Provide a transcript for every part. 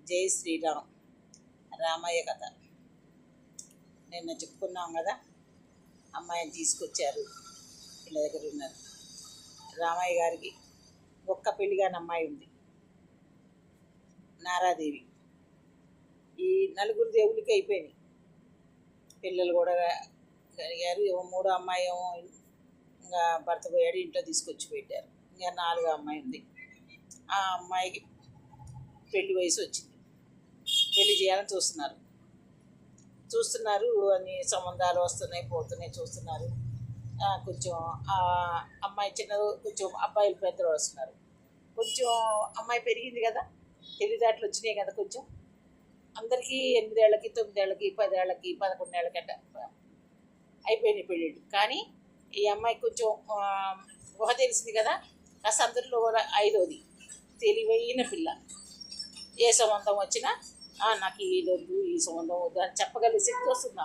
జై శ్రీరామ్. రామయ్య కథ నిన్న చెప్పుకున్నాం కదా. అమ్మాయిని తీసుకొచ్చారు, వీళ్ళ దగ్గర ఉన్నారు. రామయ్య గారికి ఒక్క పెళ్లిగాని అమ్మాయి ఉంది, నారాదేవి. ఈ నలుగురు దేవుడికి అయిపోయినాయి పిల్లలు కూడా కలిగారు. మూడో అమ్మాయి ఏమో ఇంకా భర్త పోయాడు, ఇంట్లో తీసుకొచ్చి పెట్టారు. ఇంకా నాలుగో అమ్మాయి ఉంది. ఆ అమ్మాయికి పెళ్లి వయసు వచ్చింది, పెళ్లి చేయాలని చూస్తున్నారు. అన్ని సంబంధాలు వస్తున్నాయి పోతున్నాయి చూస్తున్నారు. కొంచెం అమ్మాయి చిన్నది, కొంచెం అబ్బాయిలు పెద్దలు వస్తున్నారు. కొంచెం అమ్మాయి పెరిగింది కదా, తెలివితేటలు వచ్చినాయి కదా. కొంచెం అందరికీ 8 ఏళ్ళకి 9 ఏళ్ళకి 10 ఏళ్ళకి 11 ఏళ్ళకంట అయిపోయినాయి పెళ్ళిళ్ళు. కానీ ఈ అమ్మాయి కొంచెం ఊహ తెలిసింది కదా, కాస్త అందరిలో కూడా 5వది, తెలివైన పిల్ల. ఏ సంబంధం వచ్చినా నాకు ఇది వద్దు, ఈ సంబంధం వద్దు అని చెప్పగలిగే శక్తి వస్తుంది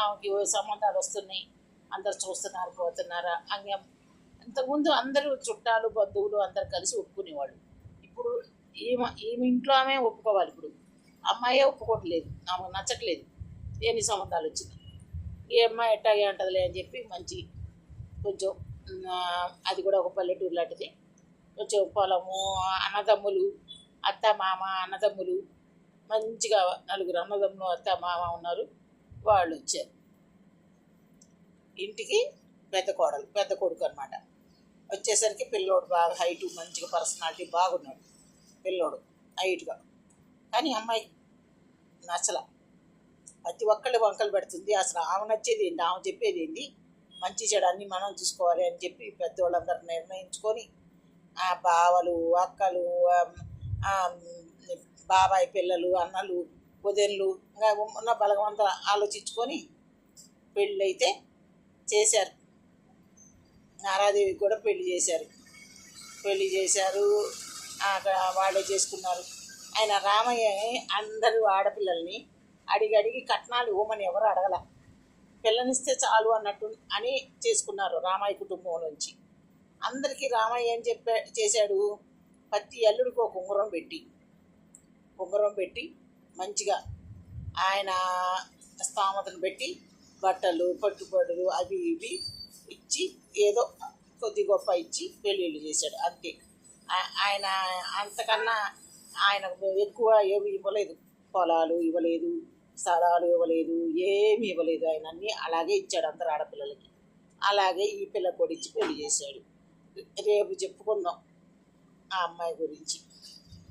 ఆమెకి సంబంధాలు వస్తున్నాయి, అందరు చూస్తున్నారు పోతున్నారు. ఇంతకుముందు అందరూ చుట్టాలు బంధువులు అందరు కలిసి ఒప్పుకునేవాళ్ళు. ఇప్పుడు ఈమె ఇంట్లో ఆమె ఒప్పుకోవాలి. ఇప్పుడు అమ్మాయే ఒప్పుకోవట్లేదు, ఆమెకు నచ్చట్లేదు ఎన్ని సంబంధాలు వచ్చినా. ఈ అమ్మాయి ఎట్టాగే ఉంటుందిలే అని చెప్పి మంచి కొంచెం అది కూడా ఒక పల్లెటూరు లాంటిది. కొంచెం పొలము, అన్నదమ్ములు, అత్త మామ అన్నదమ్ములు, మంచిగా 4 అన్నదమ్ములు అత్త మామ ఉన్నారు. వాళ్ళు వచ్చారు ఇంటికి. పెద్ద కొడుకు అనమాట. వచ్చేసరికి పిల్లోడు బాగా హైటు, మంచిగా పర్సనాలిటీ బాగున్నాడు పిల్లోడు, హైట్గా. కానీ అమ్మాయి నచ్చల. ప్రతి ఒక్కళ్ళు వంకలు పెడుతుంది. అసలు ఆమె నచ్చేది ఏంటి, ఆమె చెప్పేది ఏంటి, మంచి చెడు అన్నీ మనం చూసుకోవాలి అని చెప్పి పెద్దవాళ్ళందరూ నిర్ణయించుకొని బావలు, అక్కలు, బాబాయ్ పిల్లలు, అన్నలు, వదినలు, ఇంకా ఉన్న బలగమంతా ఆలోచించుకొని పెళ్ళైతే చేశారు. నారాదేవికి కూడా పెళ్లి చేశారు. అక్కడ వాళ్ళే చేసుకున్నారు. ఆయన రామయ్య అందరూ ఆడపిల్లల్ని అడిగి కట్నాలు ఇవ్వమని ఎవరు అడగల, పిల్లనిస్తే చాలు అన్నట్టు అని చేసుకున్నారు రామయ్య కుటుంబం నుంచి. అందరికీ రామయ్య ఏం చేశాడు, ప్రతి అల్లుడికి ఒక ఉంగరం పెట్టి మంచిగా ఆయన స్థామతను పెట్టి బట్టలు పట్టుబడులు అవి ఇవి ఇచ్చి ఏదో కొద్ది గొప్ప ఇచ్చి పెళ్ళిళ్ళు చేశాడు. అంతే. ఆయన అంతకన్నా ఆయనకు ఎక్కువ ఏమి ఇవ్వలేదు. పొలాలు ఇవ్వలేదు, స్థలాలు ఇవ్వలేదు, ఏమి ఇవ్వలేదు. ఆయన అన్నీ అలాగే ఇచ్చాడు అందరు ఆడపిల్లలకి. అలాగే ఈ పిల్ల కూడా ఇచ్చి పెళ్లి చేశాడు. రేపు చెప్పుకుందాం ఆ అమ్మాయి గురించి.